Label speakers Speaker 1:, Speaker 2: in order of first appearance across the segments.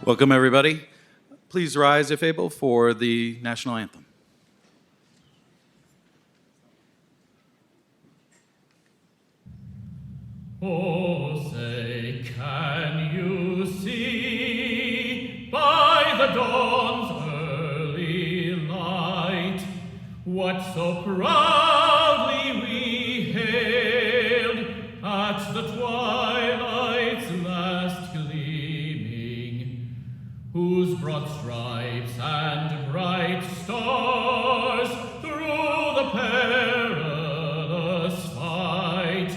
Speaker 1: Welcome, everybody. Please rise, if able, for the national anthem.
Speaker 2: Oh, say, can you see by the dawn's early light what so proudly we hailed at the twilight's last gleaming, whose broad stripes and bright stars through the perilous fight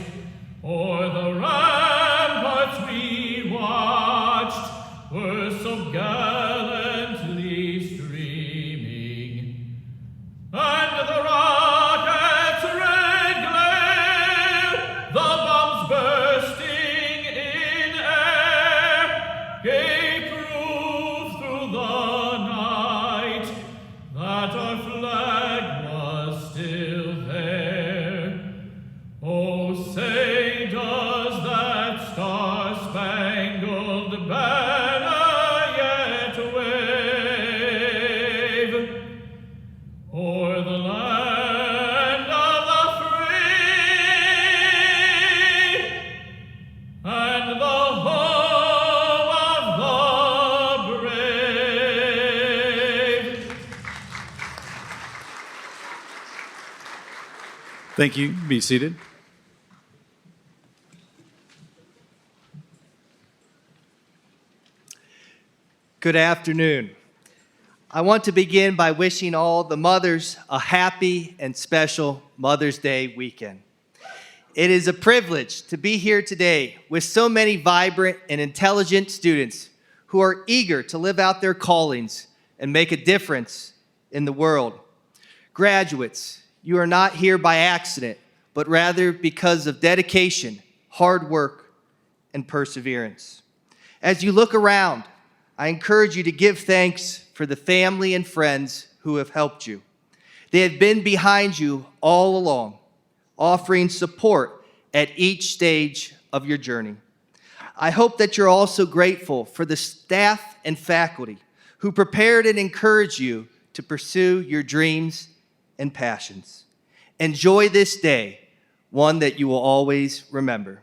Speaker 2: o'er the ramparts we watched were so gallantly streaming, and the rocket's red glare, the bombs bursting in air, gave proof through the night that our flag was still there. Oh, say, does that star-spangled banner yet wave o'er the land of the free and the home of the brave?
Speaker 1: Thank you. Be seated.
Speaker 3: Good afternoon. I want to begin by wishing all the mothers a happy and special Mother's Day weekend. It is a privilege to be here today with so many vibrant and intelligent students who are eager to live out their callings and make a difference in the world. Graduates, you are not here by accident, but rather because of dedication, hard work, and perseverance. As you look around, I encourage you to give thanks for the family and friends who have helped you. They have been behind you all along, offering support at each stage of your journey. I hope that you're also grateful for the staff and faculty who prepared and encouraged you to pursue your dreams and passions. Enjoy this day, one that you will always remember.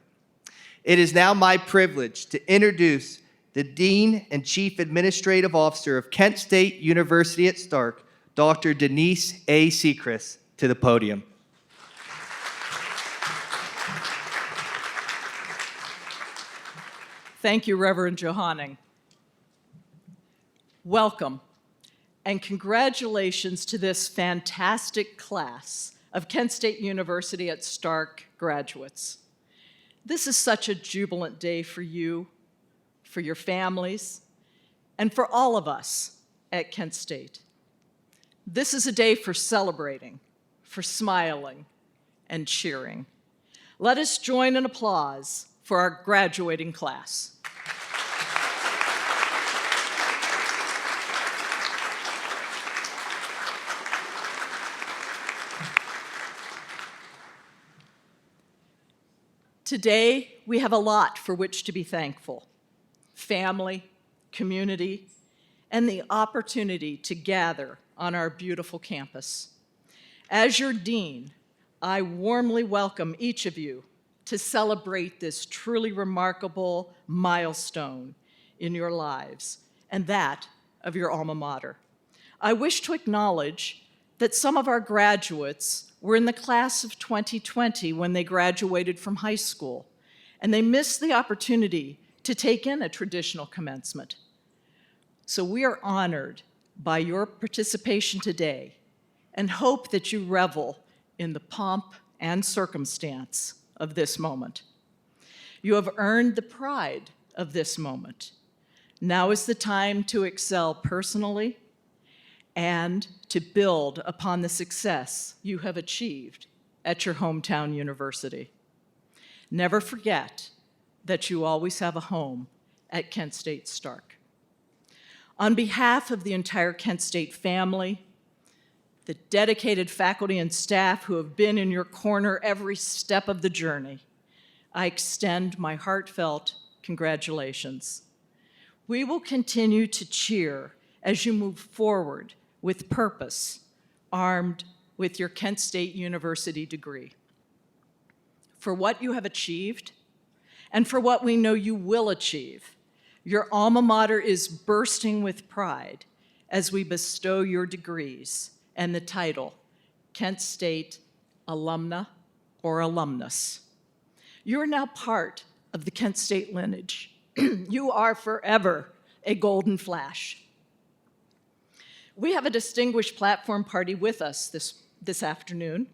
Speaker 3: It is now my privilege to introduce the Dean and Chief Administrative Officer of Kent State University at Stark, Dr. Denise A. Sechrist, to the podium.
Speaker 4: Thank you, Reverend Johanning. Welcome, and congratulations to this fantastic class of Kent State University at Stark graduates. This is such a jubilant day for you, for your families, and for all of us at Kent State. This is a day for celebrating, for smiling, and cheering. Let us join in applause for our graduating class. Today, we have a lot for which to be thankful. Family, community, and the opportunity to gather on our beautiful campus. As your dean, I warmly welcome each of you to celebrate this truly remarkable milestone in your lives and that of your alma mater. I wish to acknowledge that some of our graduates were in the class of 2020 when they graduated from high school, and they missed the opportunity to take in a traditional commencement. So we are honored by your participation today and hope that you revel in the pomp and circumstance of this moment. You have earned the pride of this moment. Now is the time to excel personally and to build upon the success you have achieved at your hometown university. Never forget that you always have a home at Kent State Stark. On behalf of the entire Kent State family, the dedicated faculty and staff who have been in your corner every step of the journey, I extend my heartfelt congratulations. We will continue to cheer as you move forward with purpose, armed with your Kent State University degree. For what you have achieved, and for what we know you will achieve, your alma mater is bursting with pride as we bestow your degrees and the title Kent State Alumna or Alumnus. You are now part of the Kent State lineage. You are forever a golden flash. We have a distinguished platform party with us this afternoon.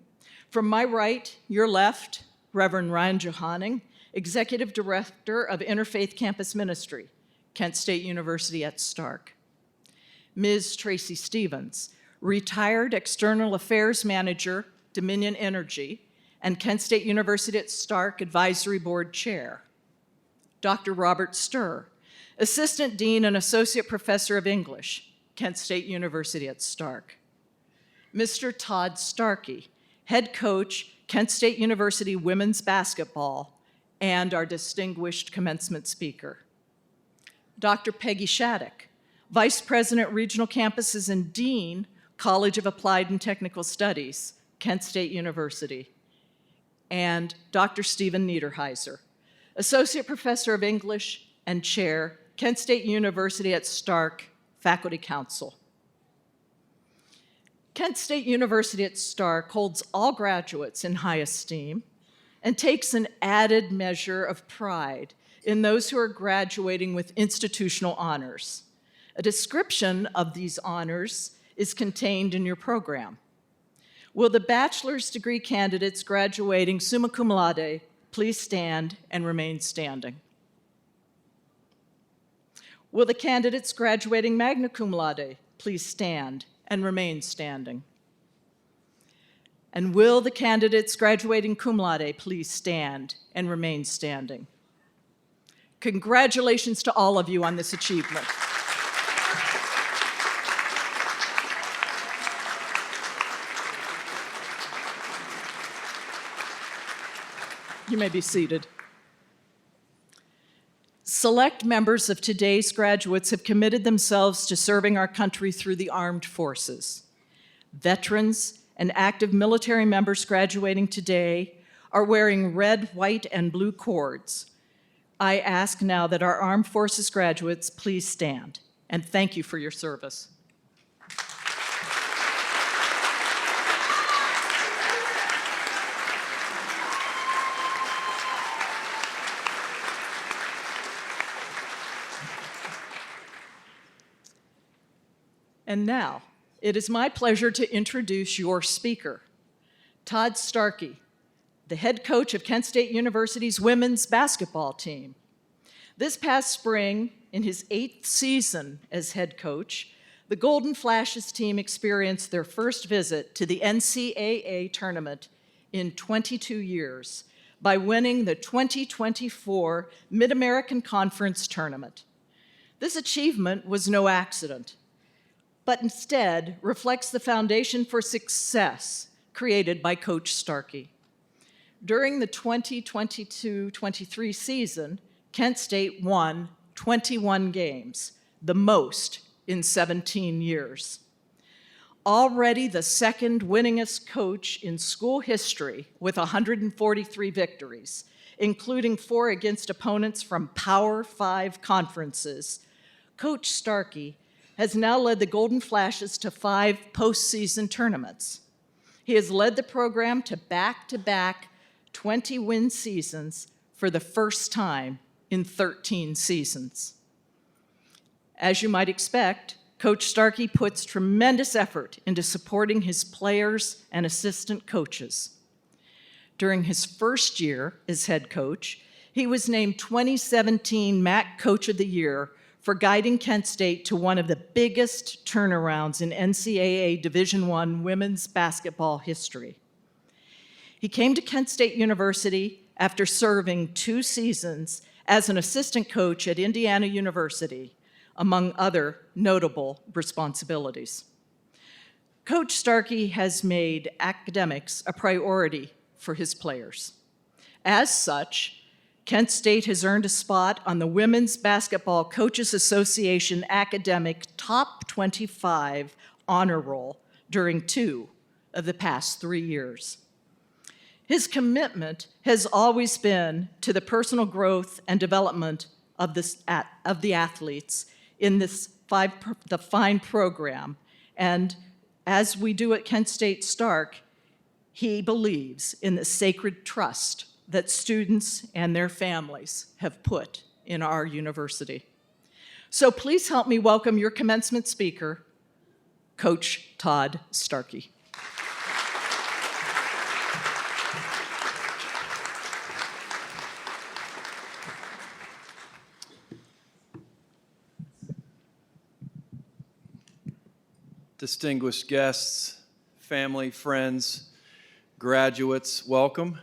Speaker 4: From my right, your left, Reverend Ryan Johanning, Executive Director of Interfaith Campus Ministry, Kent State University at Stark. Ms. Tracy Stevens, retired External Affairs Manager, Dominion Energy, and Kent State University at Stark Advisory Board Chair. Dr. Robert Sturr, Assistant Dean and Associate Professor of English, Kent State University at Stark. Mr. Todd Starkey, Head Coach, Kent State University Women's Basketball, and our distinguished commencement speaker. Dr. Peggy Shattuck, Vice President, Regional Campuses and Dean, College of Applied and Technical Studies, Kent State University. And Dr. Stephen Niederheiser, Associate Professor of English and Chair, Kent State University at Stark, Faculty Council. Kent State University at Stark holds all graduates in high esteem and takes an added measure of pride in those who are graduating with institutional honors. A description of these honors is contained in your program. Will the bachelor's degree candidates graduating summa cum laude please stand and remain standing? Will the candidates graduating magna cum laude please stand and remain standing? And will the candidates graduating cum laude please stand and remain standing? Congratulations to all of you on this achievement. You may be seated. Select members of today's graduates have committed themselves to serving our country through the armed forces. Veterans and active military members graduating today are wearing red, white, and blue cords. I ask now that our armed forces graduates please stand, and thank you for your service. And now, it is my pleasure to introduce your speaker, Todd Starkey, the head coach of Kent State University's women's basketball team. This past spring, in his 8th season as head coach, the Golden Flashes team experienced their first visit to the NCAA tournament in 22 years by winning the 2024 Mid-American Conference Tournament. This achievement was no accident, but instead reflects the foundation for success created by Coach Starkey. During the 2022-23 season, Kent State won 21 games, the most in 17 years. Already the second winningest coach in school history with 143 victories, including 4 against opponents from Power 5 conferences, Coach Starkey has now led the Golden Flashes to 5 postseason tournaments. He has led the program to back-to-back 20-win seasons for the first time in 13 seasons. As you might expect, Coach Starkey puts tremendous effort into supporting his players and assistant coaches. During his first year as head coach, he was named 2017 MAC Coach of the Year for guiding Kent State to one of the biggest turnarounds in NCAA Division I women's basketball history. He came to Kent State University after serving 2 seasons as an assistant coach at Indiana University, among other notable responsibilities. Coach Starkey has made academics a priority for his players. As such, Kent State has earned a spot on the Women's Basketball Coaches Association Academic Top 25 honor roll during 2 of the past 3 years. His commitment has always been to the personal growth and development of the athletes in the FINE program. And as we do at Kent State Stark, he believes in the sacred trust that students and their families have put in our university. So please help me welcome your commencement speaker, Coach Todd Starkey.
Speaker 5: Distinguished guests, family, friends, graduates, welcome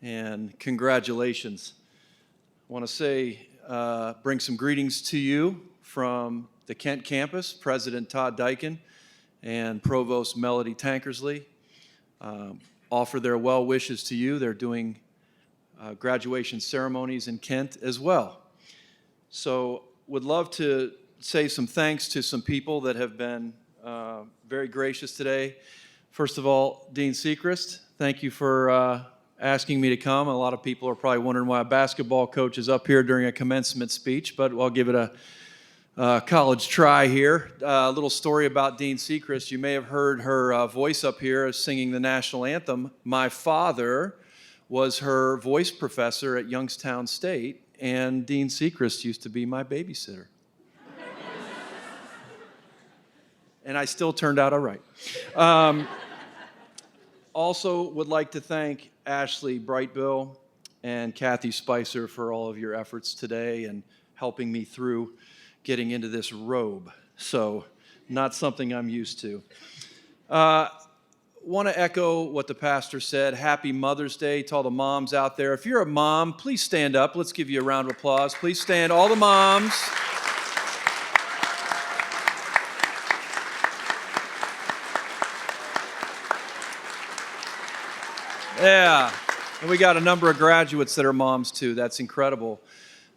Speaker 5: and congratulations. I want to say, bring some greetings to you from the Kent campus, President Todd Dyken and Provost Melody Tankersley. Offer their well wishes to you. They're doing graduation ceremonies in Kent as well. So would love to say some thanks to some people that have been very gracious today. First of all, Dean Sechrist, thank you for asking me to come. A lot of people are probably wondering why a basketball coach is up here during a commencement speech, but I'll give it a college try here. A little story about Dean Sechrist. You may have heard her voice up here singing the national anthem. My father was her voice professor at Youngstown State, and Dean Sechrist used to be my babysitter. And I still turned out all right. Also would like to thank Ashley Brightbill and Kathy Spicer for all of your efforts today and helping me through getting into this robe. So not something I'm used to. Want to echo what the pastor said. Happy Mother's Day to all the moms out there. If you're a mom, please stand up. Let's give you a round of applause. Please stand, all the moms. Yeah, and we got a number of graduates that are moms too. That's incredible.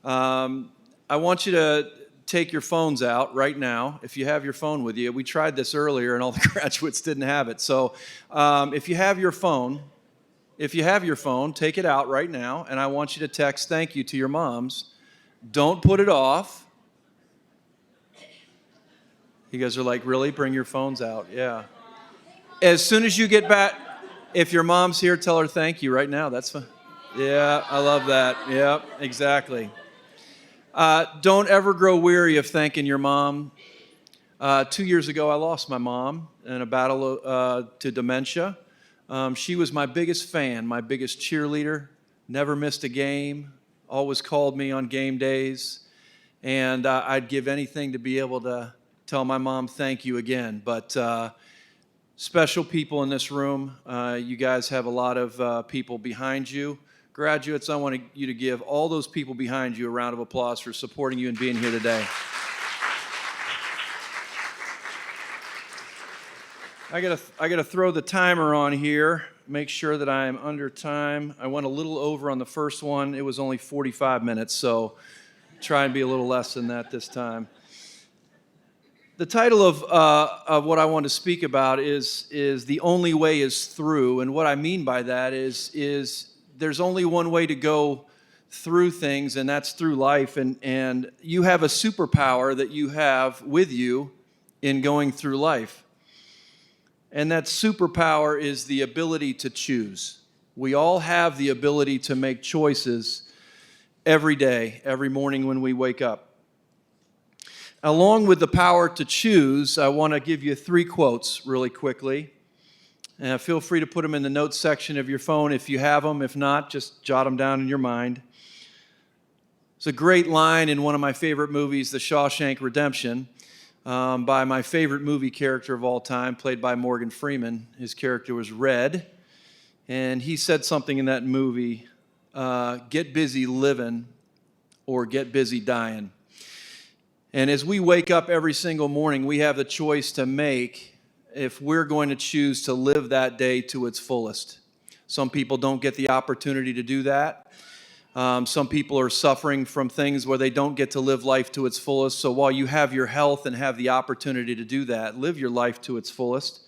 Speaker 5: I want you to take your phones out right now. If you have your phone with you, we tried this earlier and all the graduates didn't have it. So if you have your phone, take it out right now, and I want you to text thank you to your moms. Don't put it off. You guys are like, really? Bring your phones out. Yeah. As soon as you get back. If your mom's here, tell her thank you right now. That's fine. Yeah, I love that. Yep, exactly. Don't ever grow weary of thanking your mom. 2 years ago, I lost my mom in a battle to dementia. She was my biggest fan, my biggest cheerleader, never missed a game, always called me on game days, and I'd give anything to be able to tell my mom thank you again. But special people in this room. You guys have a lot of people behind you. Graduates, I want you to give all those people behind you a round of applause for supporting you and being here today. I gotta throw the timer on here, make sure that I am under time. I went a little over on the first one. It was only 45 minutes, so try and be a little less than that this time. The title of what I want to speak about is The Only Way is Through, and what I mean by that is there's only one way to go through things, and that's through life, and you have a superpower that you have with you in going through life. And that superpower is the ability to choose. We all have the ability to make choices every day, every morning when we wake up. Along with the power to choose, I want to give you 3 quotes really quickly. And feel free to put them in the notes section of your phone if you have them. If not, just jot them down in your mind. It's a great line in one of my favorite movies, The Shawshank Redemption, by my favorite movie character of all time, played by Morgan Freeman. His character was Red, and he said something in that movie, get busy living or get busy dying. And as we wake up every single morning, we have the choice to make if we're going to choose to live that day to its fullest. Some people don't get the opportunity to do that. Some people are suffering from things where they don't get to live life to its fullest. So while you have your health and have the opportunity to do that, live your life to its fullest.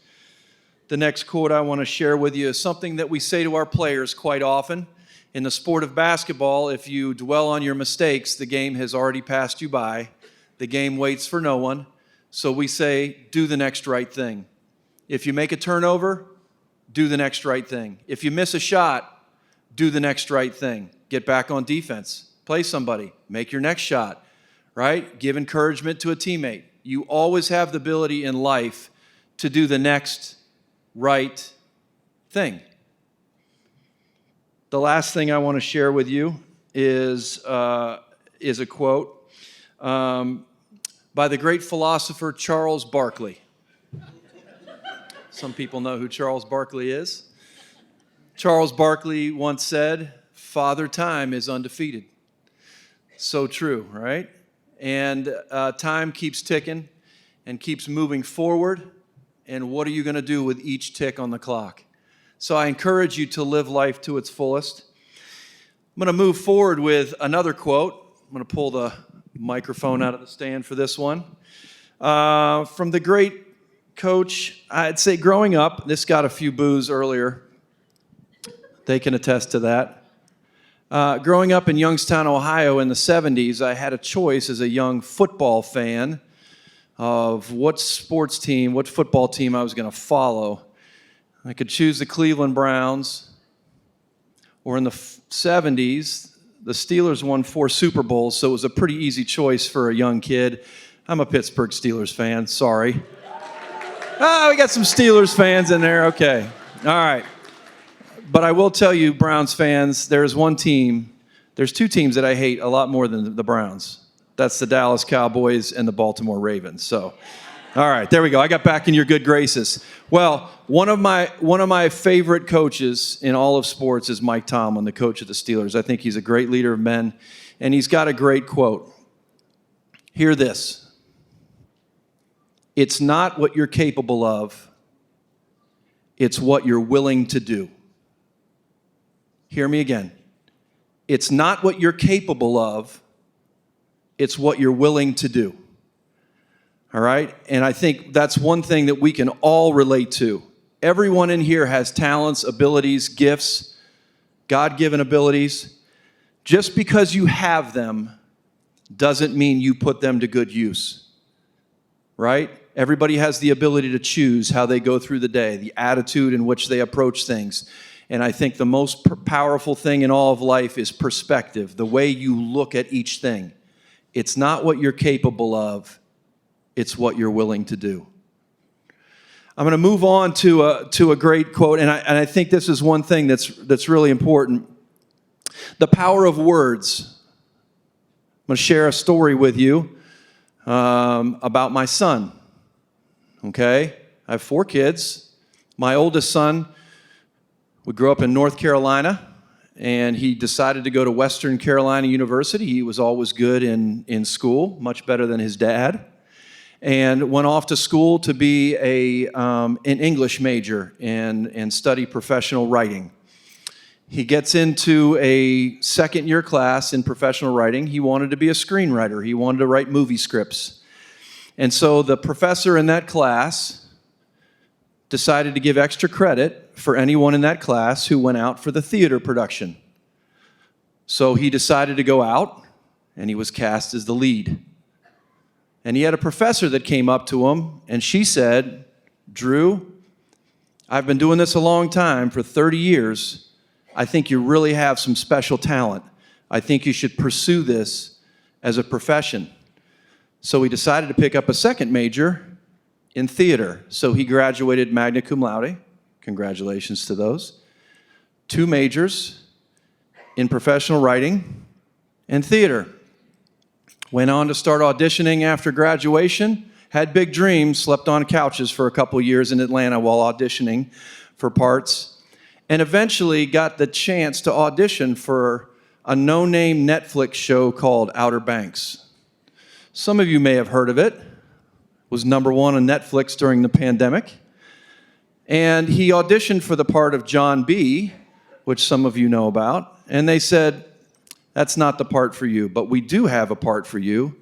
Speaker 5: The next quote I want to share with you is something that we say to our players quite often. In the sport of basketball, if you dwell on your mistakes, the game has already passed you by. The game waits for no one. So we say, do the next right thing. If you make a turnover, do the next right thing. If you miss a shot, do the next right thing. Get back on defense. Play somebody. Make your next shot, right? Give encouragement to a teammate. You always have the ability in life to do the next right thing. The last thing I want to share with you is a quote by the great philosopher Charles Barkley. Some people know who Charles Barkley is. Charles Barkley once said, "Father Time is undefeated." So true, right? And time keeps ticking and keeps moving forward. And what are you going to do with each tick on the clock? So I encourage you to live life to its fullest. I'm going to move forward with another quote. I'm going to pull the microphone out of the stand for this one. From the great coach, I'd say growing up, this got a few boos earlier. They can attest to that. Growing up in Youngstown, Ohio in the 70s, I had a choice as a young football fan of what football team I was going to follow. I could choose the Cleveland Browns, or in the 70s, the Steelers won 4 Super Bowls, so it was a pretty easy choice for a young kid. I'm a Pittsburgh Steelers fan, sorry. We got some Steelers fans in there, okay. All right. But I will tell you, Browns fans, there's two teams that I hate a lot more than the Browns. That's the Dallas Cowboys and the Baltimore Ravens. So, all right, there we go. I got back in your good graces. Well, one of my favorite coaches in all of sports is Mike Tomlin, the coach of the Steelers. I think he's a great leader of men, and he's got a great quote. Hear this. It's not what you're capable of, it's what you're willing to do. Hear me again. It's not what you're capable of, it's what you're willing to do. All right? And I think that's one thing that we can all relate to. Everyone in here has talents, abilities, gifts, God-given abilities. Just because you have them doesn't mean you put them to good use. Right? Everybody has the ability to choose how they go through the day, the attitude in which they approach things. And I think the most powerful thing in all of life is perspective, the way you look at each thing. It's not what you're capable of, it's what you're willing to do. I'm going to move on to a great quote, and I think this is one thing that's really important. The power of words. I'm going to share a story with you about my son. Okay? I have 4 kids. My oldest son, we grew up in North Carolina, and he decided to go to Western Carolina University. He was always good in school, much better than his dad, and went off to school to be an English major and study professional writing. He gets into a second-year class in professional writing. He wanted to be a screenwriter. He wanted to write movie scripts. And so the professor in that class decided to give extra credit for anyone in that class who went out for the theater production. So he decided to go out, and he was cast as the lead. And he had a professor that came up to him, and she said, "Drew, I've been doing this a long time, for 30 years. I think you really have some special talent. I think you should pursue this as a profession." So he decided to pick up a second major in theater. So he graduated magna cum laude. Congratulations to those. 2 majors in professional writing and theater. Went on to start auditioning after graduation. Had big dreams, slept on couches for a couple years in Atlanta while auditioning for parts. And eventually got the chance to audition for a no-name Netflix show called Outer Banks. Some of you may have heard of it. It was #1 on Netflix during the pandemic. And he auditioned for the part of John B., which some of you know about. And they said, That's not the part for you. But we do have a part for you,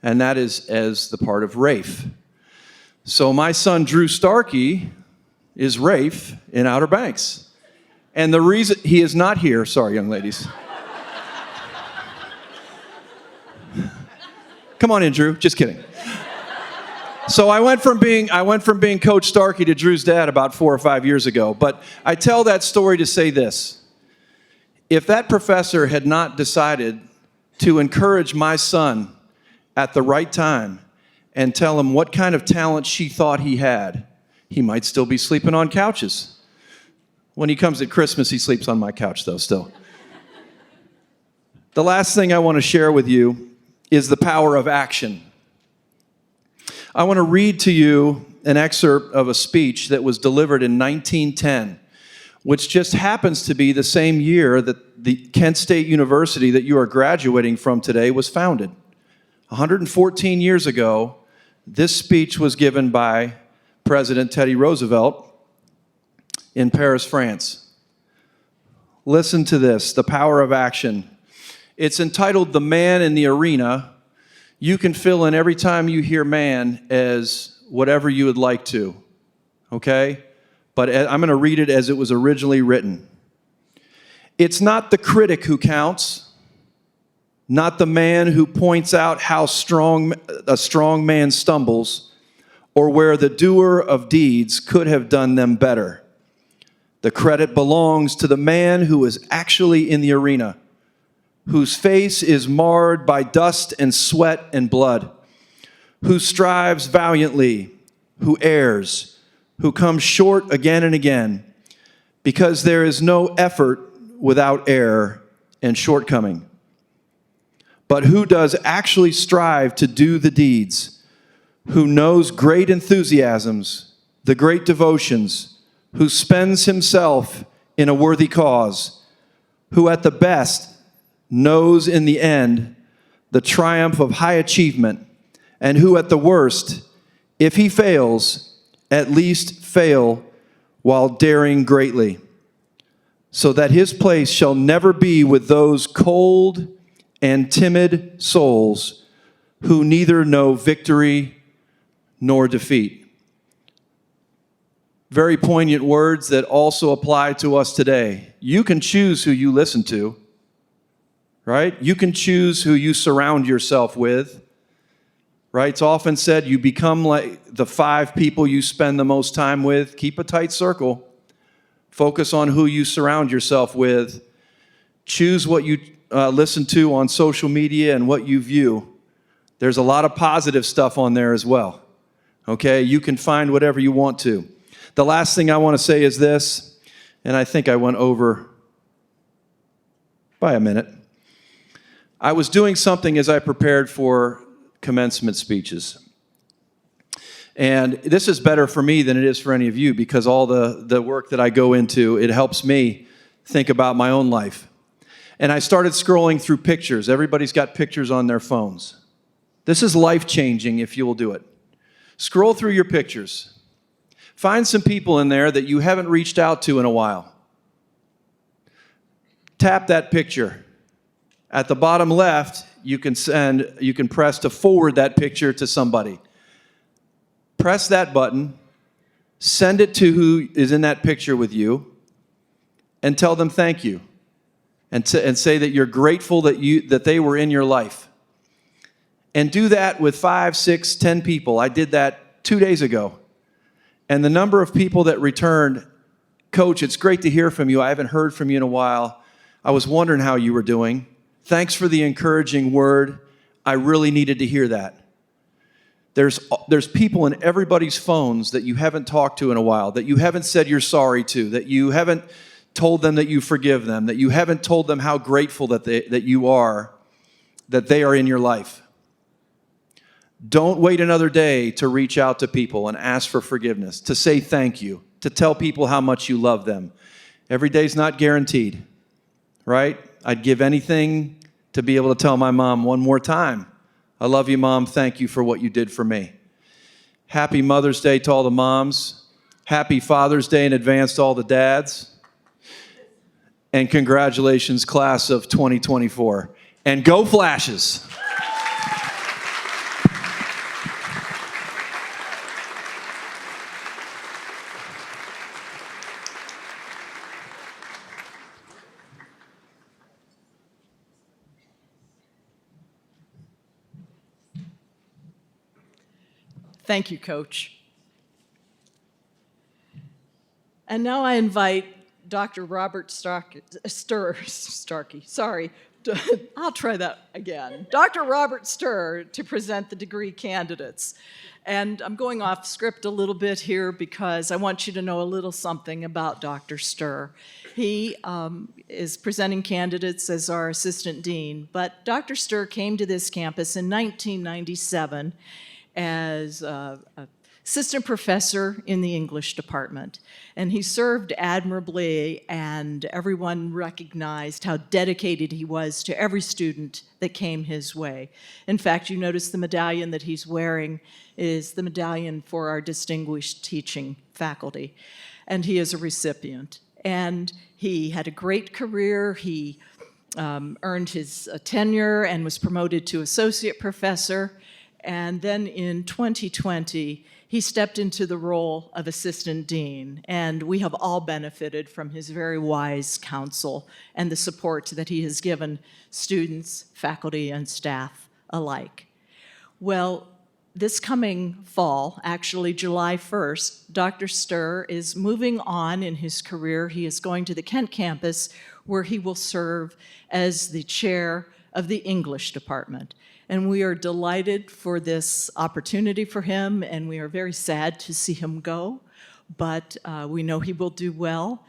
Speaker 5: and that is as the part of Rafe. So my son, Drew Starkey, is Rafe in Outer Banks. And the reason he is not here, sorry, young ladies. Come on in, Drew. Just kidding. So I went from being Coach Starkey to Drew's dad about 4 or 5 years ago. But I tell that story to say this. If that professor had not decided to encourage my son at the right time and tell him what kind of talent she thought he had, he might still be sleeping on couches. When he comes at Christmas, he sleeps on my couch, though, still. The last thing I want to share with you is the power of action. I want to read to you an excerpt of a speech that was delivered in 1910, which just happens to be the same year that the Kent State University that you are graduating from today was founded. 114 years ago, this speech was given by President Teddy Roosevelt in Paris, France. Listen to this, the power of action. It's entitled The Man in the Arena. You can fill in every time you hear man as whatever you would like to, okay? But I'm going to read it as it was originally written. It's not the critic who counts, not the man who points out how a strong man stumbles, or where the doer of deeds could have done them better. The credit belongs to the man who is actually in the arena, whose face is marred by dust and sweat and blood, who strives valiantly, who errs, who comes short again and again, because there is no effort without error and shortcoming. But who does actually strive to do the deeds, who knows great enthusiasms, the great devotions, who spends himself in a worthy cause, who at the best knows in the end the triumph of high achievement, and who at the worst, if he fails, at least fail while daring greatly, so that his place shall never be with those cold and timid souls who neither know victory nor defeat. Very poignant words that also apply to us today. You can choose who you listen to, right? You can choose who you surround yourself with, right? It's often said you become like the 5 people you spend the most time with. Keep a tight circle. Focus on who you surround yourself with. Choose what you listen to on social media and what you view. There's a lot of positive stuff on there as well, okay? You can find whatever you want to. The last thing I want to say is this, and I think I went over by a minute. I was doing something as I prepared for commencement speeches. And this is better for me than it is for any of you because all the work that I go into, it helps me think about my own life. And I started scrolling through pictures. Everybody's got pictures on their phones. This is life-changing if you will do it. Scroll through your pictures. Find some people in there that you haven't reached out to in a while. Tap that picture. At the bottom left, you can press to forward that picture to somebody. Press that button, send it to who is in that picture with you, and tell them thank you. And say that you're grateful that they were in your life. And do that with 5, 6, 10 people. I did that 2 days ago. And the number of people that returned, Coach, it's great to hear from you. I haven't heard from you in a while. I was wondering how you were doing. Thanks for the encouraging word. I really needed to hear that. There's people in everybody's phones that you haven't talked to in a while, that you haven't said you're sorry to, that you haven't told them that you forgive them, that you haven't told them how grateful that you are, that they are in your life. Don't wait another day to reach out to people and ask for forgiveness, to say thank you, to tell people how much you love them. Every day's not guaranteed, right? I'd give anything to be able to tell my mom one more time, I love you, Mom. Thank you for what you did for me. Happy Mother's Day to all the moms. Happy Father's Day in advance to all the dads. And congratulations, class of 2024. And go Flashes!
Speaker 4: Thank you, Coach. And now I invite Dr. Robert Starkey, sorry, I'll try that again. Dr. Robert Sturr to present the degree candidates. And I'm going off script a little bit here because I want you to know a little something about Dr. Sturr. He is presenting candidates as our assistant dean, but Dr. Sturr came to this campus in 1997 as assistant professor in the English department. And he served admirably, and everyone recognized how dedicated he was to every student that came his way. In fact, you notice the medallion that he's wearing is the medallion for our distinguished teaching faculty, and he is a recipient. And he had a great career. He earned his tenure and was promoted to associate professor. And then in 2020, he stepped into the role of assistant dean, and we have all benefited from his very wise counsel and the support that he has given students, faculty, and staff alike. Well, this coming fall, actually July 1st, Dr. Sturr is moving on in his career. He is going to the Kent campus, where he will serve as the chair of the English department. And we are delighted for this opportunity for him, and we are very sad to see him go, but we know he will do well.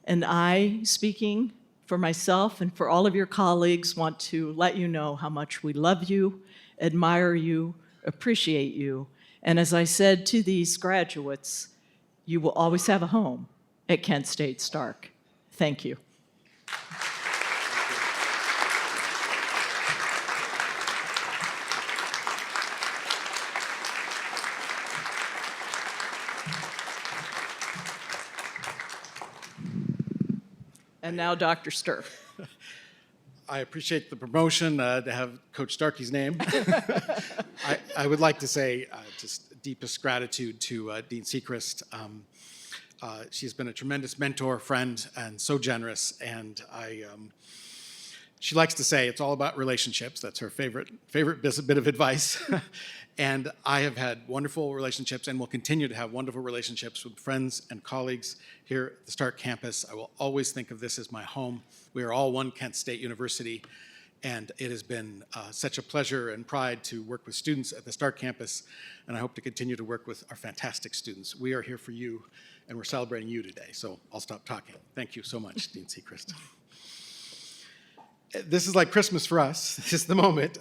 Speaker 4: And I, speaking for myself and for all of your colleagues, want to let you know how much we love you, admire you, appreciate you. And as I said to these graduates, you will always have a home at Kent State Stark. Thank you. And now Dr. Sturr.
Speaker 6: I appreciate the promotion to have Coach Starkey's name. I would like to say just deepest gratitude to Dean Sechrist. She's been a tremendous mentor, friend, and so generous. And she likes to say it's all about relationships. That's her favorite bit of advice. And I have had wonderful relationships and will continue to have wonderful relationships with friends and colleagues here at the Stark campus. I will always think of this as my home. We are all one Kent State University, and it has been such a pleasure and pride to work with students at the Stark campus, and I hope to continue to work with our fantastic students. We are here for you, and we're celebrating you today, so I'll stop talking. Thank you so much, Dean Sechrist. This is like Christmas for us. This is the moment.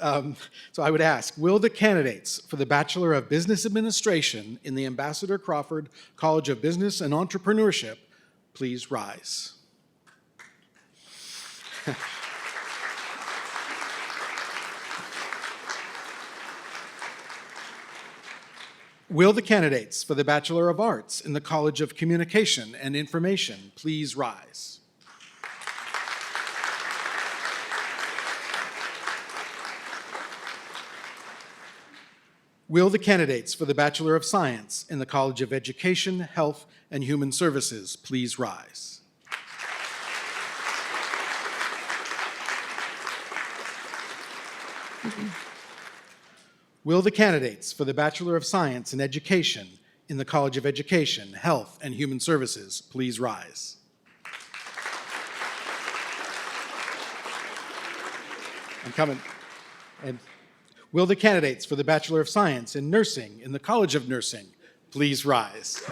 Speaker 6: So I would ask, will the candidates for the Bachelor of Business Administration in the Ambassador Crawford College of Business and Entrepreneurship please rise? Will the candidates for the Bachelor of Arts in the College of Communication and Information please rise? Will the candidates for the Bachelor of Science in the College of Education, Health, and Human Services please rise? Will the candidates for the Bachelor of Science in Education in the College of Education, Health, and Human Services please rise? I'm coming. And will the candidates for the Bachelor of Science in Nursing in the College of Nursing please rise?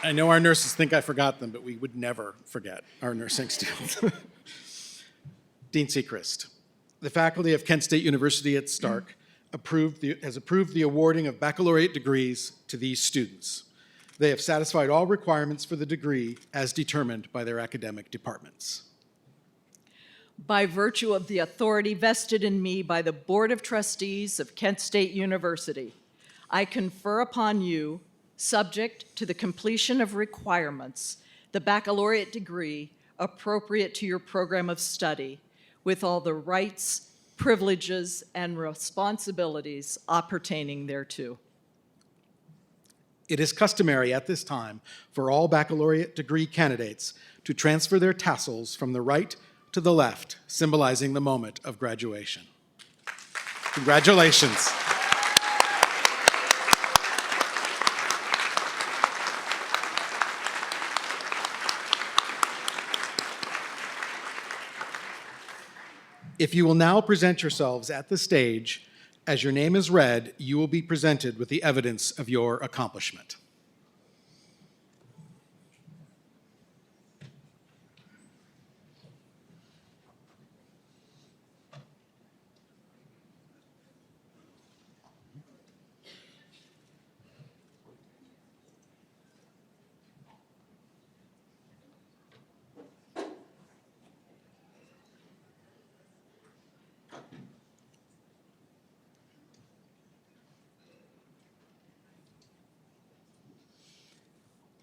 Speaker 6: I know our nurses think I forgot them, but we would never forget our nursing students. Dean Sechrist, the faculty of Kent State University at Stark has approved the awarding of baccalaureate degrees to these students. They have satisfied all requirements for the degree as determined by their academic departments.
Speaker 4: By virtue of the authority vested in me by the Board of Trustees of Kent State University, I confer upon you subject to the completion of requirements, the baccalaureate degree appropriate to your program of study, with all the rights, privileges, and responsibilities appertaining thereto.
Speaker 6: It is customary at this time for all baccalaureate degree candidates to transfer their tassels from the right to the left, symbolizing the moment of graduation. Congratulations. If you will now present yourselves at the stage, as your name is read, you will be presented with the evidence of your accomplishment.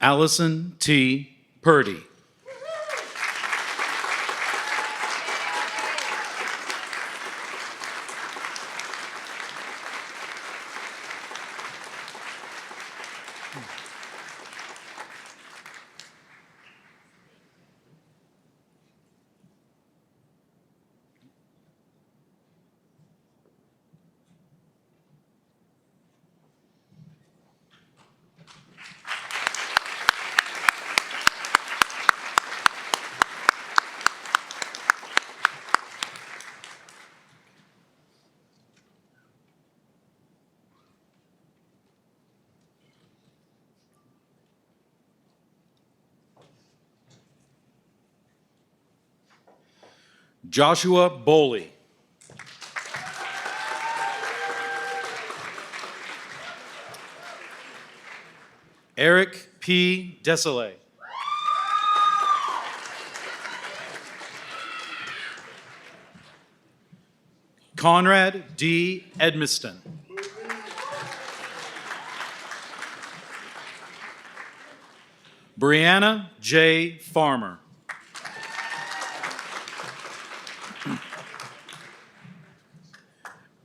Speaker 1: Allison T. Purdy. Joshua Boley. Eric P. Desolé. Conrad D. Edmiston. Brianna J. Farmer.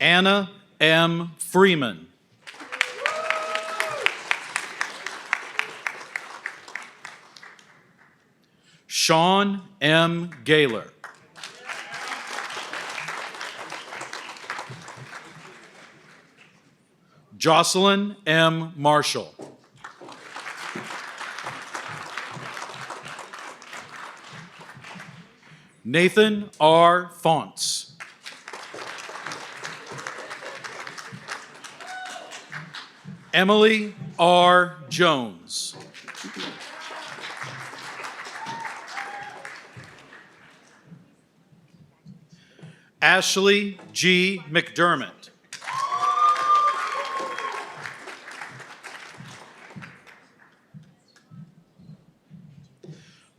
Speaker 1: Anna M. Freeman. Sean M. Gaylor. Jocelyn M. Marshall. Nathan R. Fonts. Emily R. Jones. Ashley G. McDermott.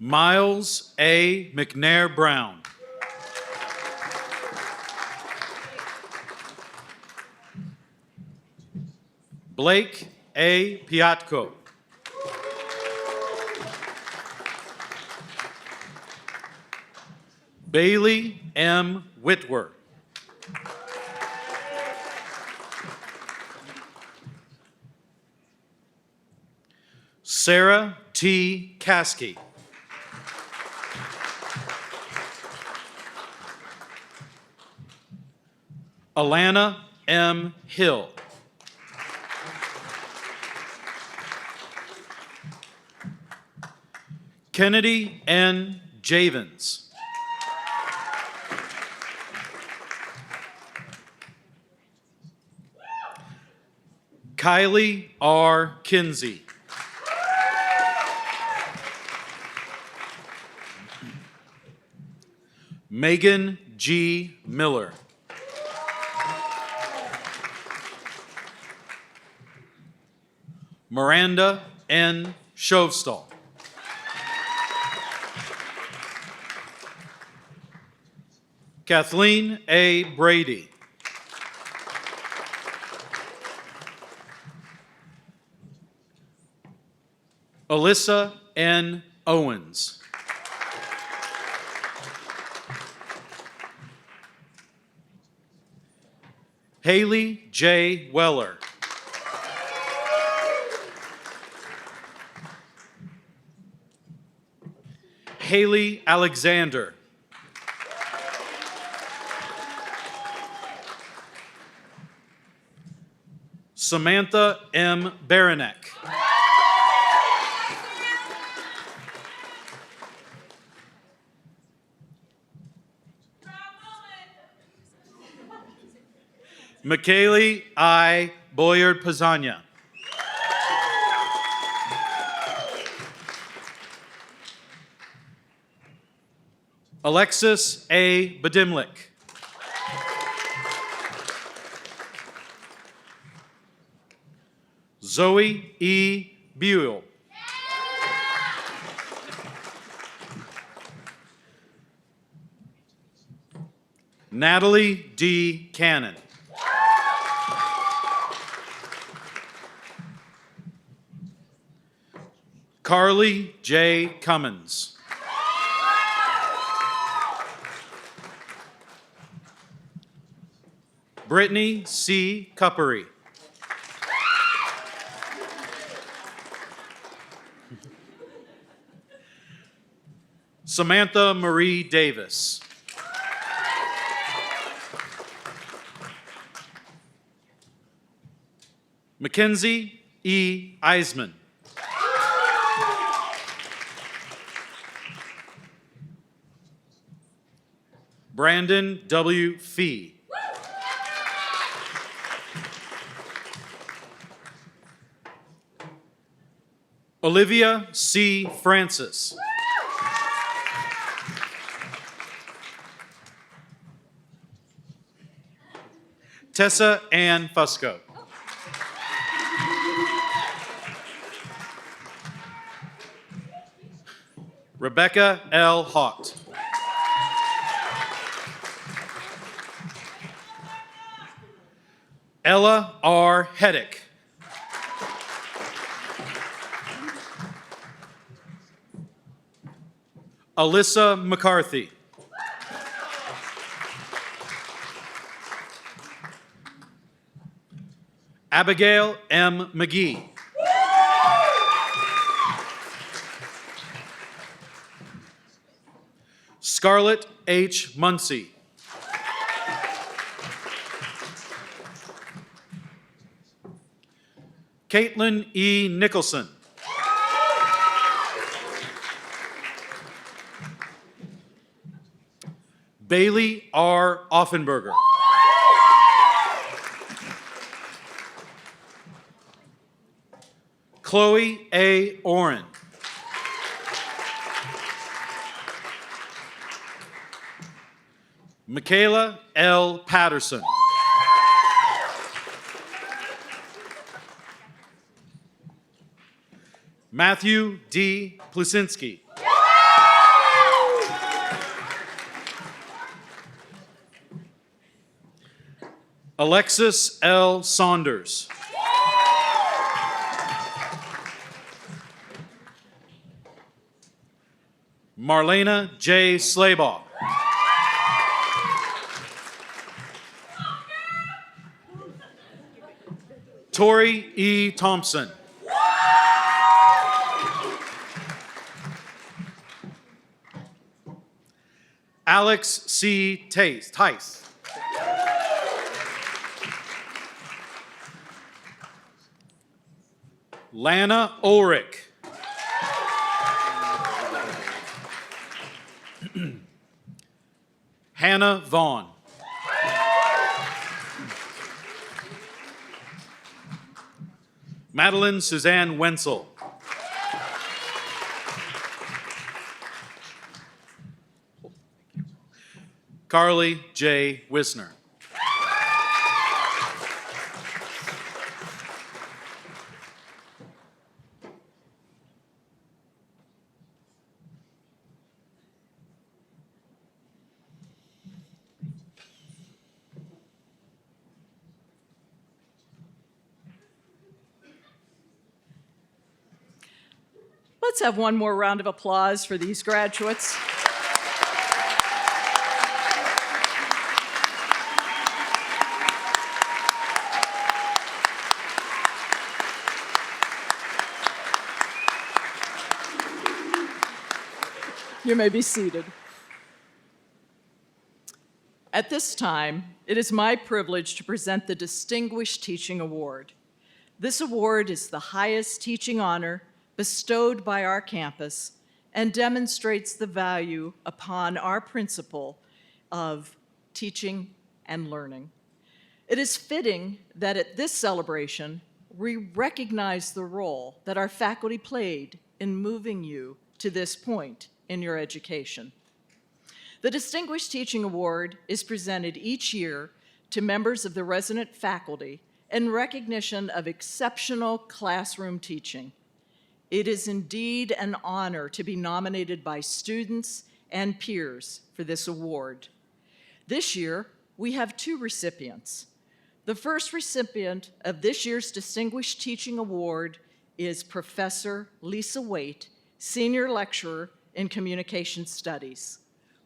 Speaker 1: Miles A. McNair Brown. Blake A. Piatko. Bailey M. Whitwer. Sarah T. Caskey. Alana M. Hill. Kennedy N. Javens. Kylie R. Kinsey. Megan G. Miller. Miranda N. Shovstall. Kathleen A. Brady. Alyssa N. Owens. Haley J. Weller. Haley Alexander. Samantha M. Baranek. McKaylee I. Boyard Pazania. Alexis A. Badimlik. Zoe E. Buell. Natalie D. Cannon. Carly J. Cummins. Brittany C. Cuppery. Samantha Marie Davis. Mackenzie E. Eisman. Brandon W. Fee. Olivia C. Francis. Tessa Ann Fusco. Rebecca L. Haught. Ella R. Heddick. Alyssa McCarthy. Abigail M. McGee. Scarlett H. Muncie. Caitlin E. Nicholson. Bailey R. Offenberger. Chloe A. Oren. Michaela L. Patterson. Matthew D. Plusinski. Alexis L. Saunders. Marlena J. Slaybaugh. Tori E. Thompson. Alex C. Tice. Lana Ulrich. Hannah Vaughn. Madeline Suzanne Wenzel. Carly J. Wisner.
Speaker 4: Let's have one more round of applause for these graduates. You may be seated. At this time, it is my privilege to present the Distinguished Teaching Award. This award is the highest teaching honor bestowed by our campus and demonstrates the value upon our principle of teaching and learning. It is fitting that at this celebration, we recognize the role that our faculty played in moving you to this point in your education. The Distinguished Teaching Award is presented each year to members of the resident faculty in recognition of exceptional classroom teaching. It is indeed an honor to be nominated by students and peers for this award. This year, we have two recipients. The first recipient of this year's Distinguished Teaching Award is Professor Lisa Waite, Senior Lecturer in Communication Studies.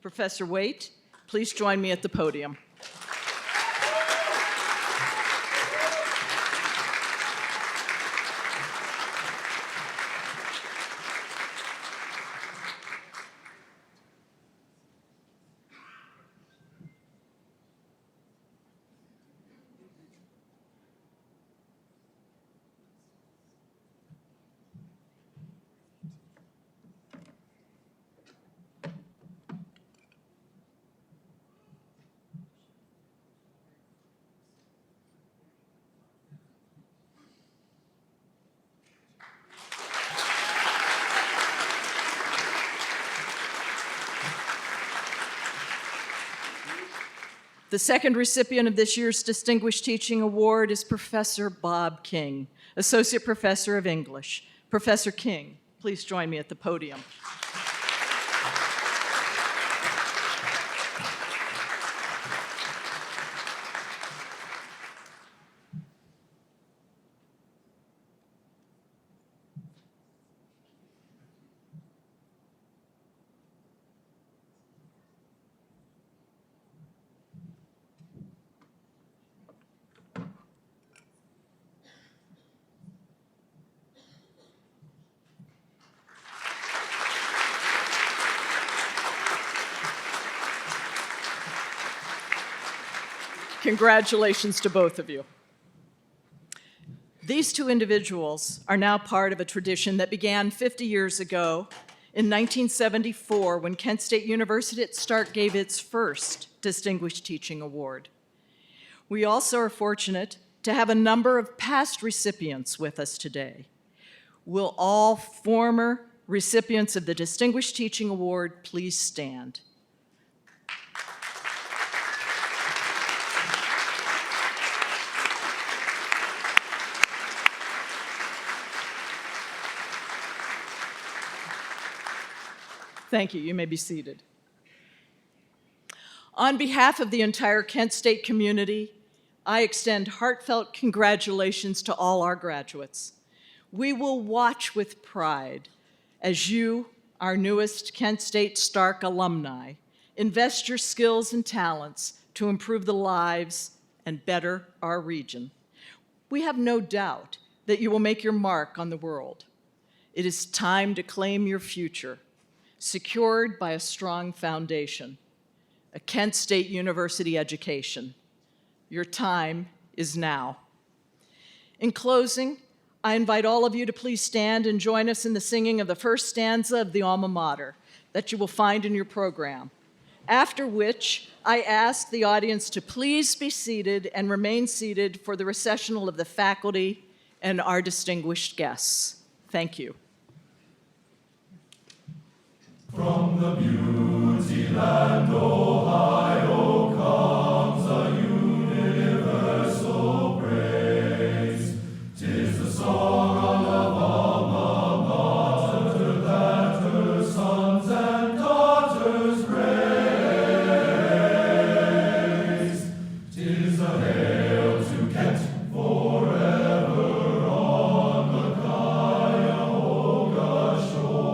Speaker 4: Professor Waite, please join me at the podium. The second recipient of this year's Distinguished Teaching Award is Professor Bob King, Associate Professor of English. Professor King, please join me at the podium. Congratulations to both of you. These two individuals are now part of a tradition that began 50 years ago in 1974 when Kent State University at Stark gave its first Distinguished Teaching Award. We also are fortunate to have a number of past recipients with us today. Will all former recipients of the Distinguished Teaching Award please stand? Thank you. You may be seated. On behalf of the entire Kent State community, I extend heartfelt congratulations to all our graduates. We will watch with pride as you, our newest Kent State Stark alumni, invest your skills and talents to improve the lives and better our region. We have no doubt that you will make your mark on the world. It is time to claim your future, secured by a strong foundation, a Kent State University education. Your time is now. In closing, I invite all of you to please stand and join us in the singing of the first stanza of the Alma Mater that you will find in your program, after which I ask the audience to please be seated and remain seated for the recessional of the faculty and our distinguished guests. Thank you.
Speaker 2: From the beauty land Ohio comes a universal praise. 'Tis the song of Alma Mater that her sons and daughters raise. 'Tis a hail to Kent forever on the Cuyahoga shore.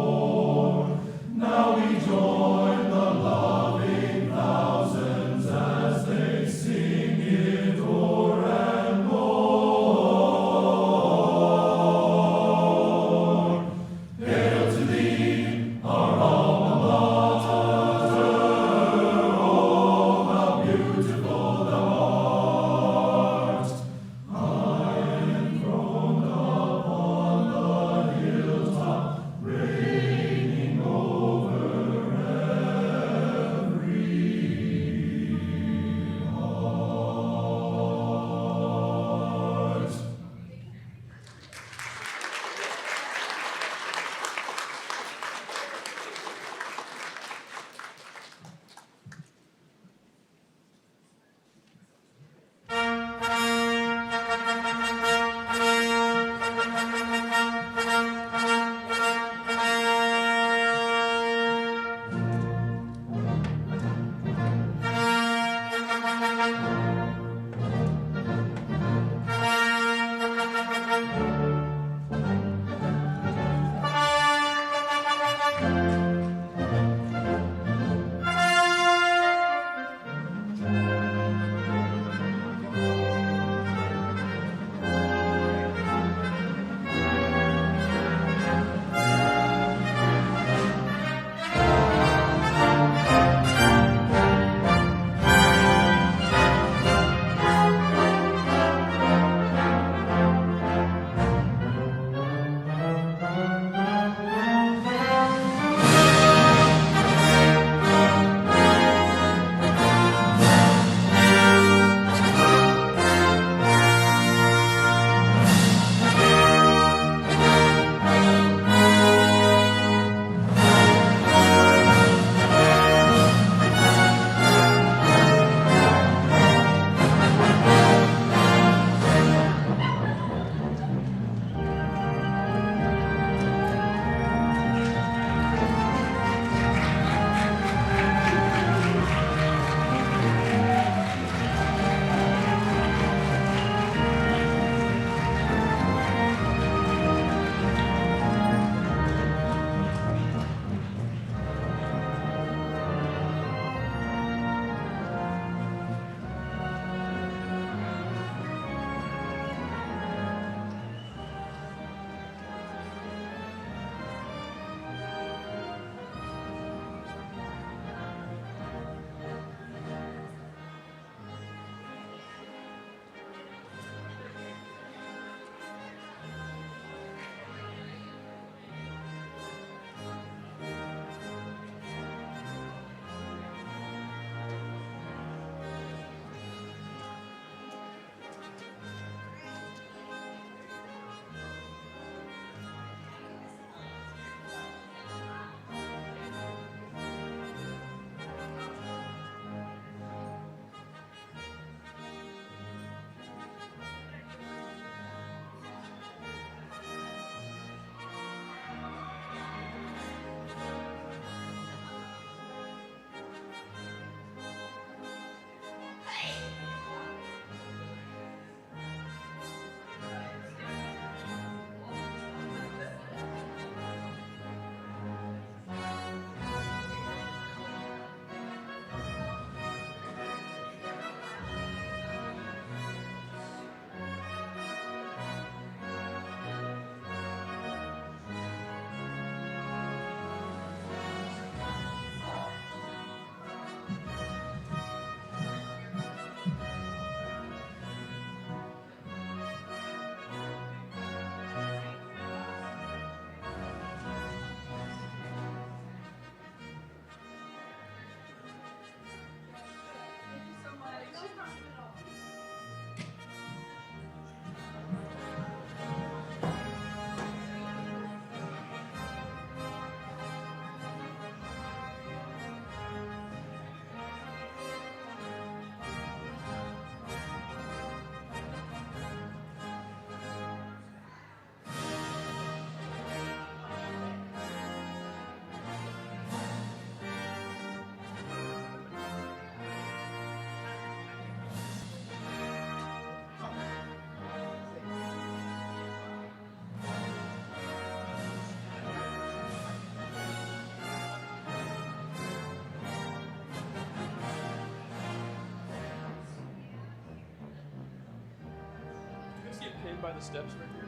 Speaker 5: okay by the steps right here?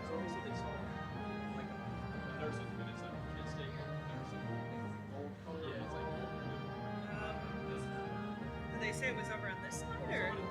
Speaker 5: So they said they saw like a nursing, but it's like a kid stay nursing. Yeah, it's like
Speaker 7: Did they say it was over on this side or?